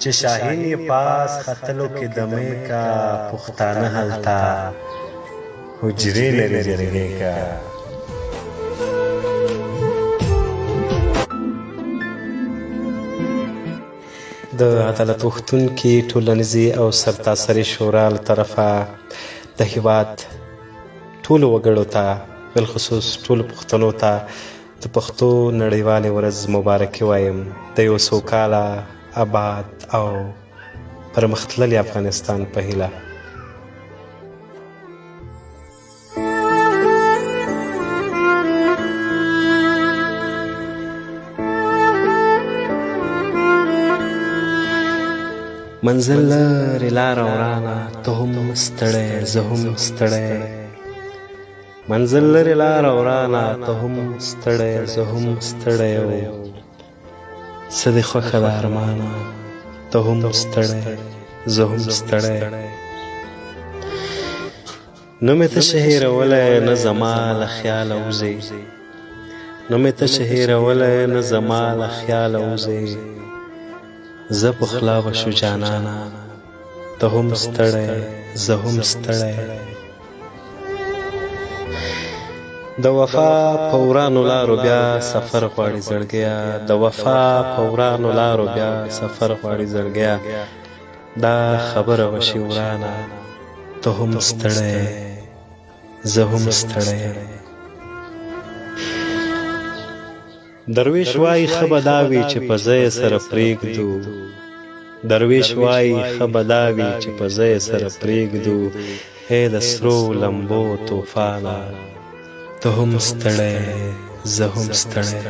چې شاهین یې پاس ختلو کې دمې کا پښتانه هلته حجرې لري جرګې کا. د عدالت غوښتونکي ټولنیزې او سرتاسري شورا له طرفه د هېواد ټولو وګړو ته بالخصوص ټولو پښتنو ته د پښتو نړیوالې ورځ مبارکي وایم د یو سوکاله آباد او پرمختللي افغانستان په هیله. منزل لرې لاره ورانه ته هم ستړی زه هم ستړی. منزل لرې لاره ورانه ته هم ستړی زه هم ستړی و څه دې خوښه ده ارمانه ته هم ستړی زه هم ستړی. نه مې تشه هېرولی نه زما له خیاله وځې. نه مې تشه هېرولی نه زما له خیاله وځې. زه په خلا به شو جانانه ته هم ستړی زه هم ستړی. د وفا په ورانو لارو بیا سفر غواړي زړګیا. د وفا په ورانو لارو بیا سفر غواړي زړګیا. دا خبره وشي ورانه ته هم ستړی زه هم ستړی. درویش وای ښه به دا وي چې په ځای سره پرېږدو. درویش وای ښه به دا وي چې په ځای سره پرېږدو. ای د سرو لمبو طوفانه ته هم ستړی زه هم ستړی.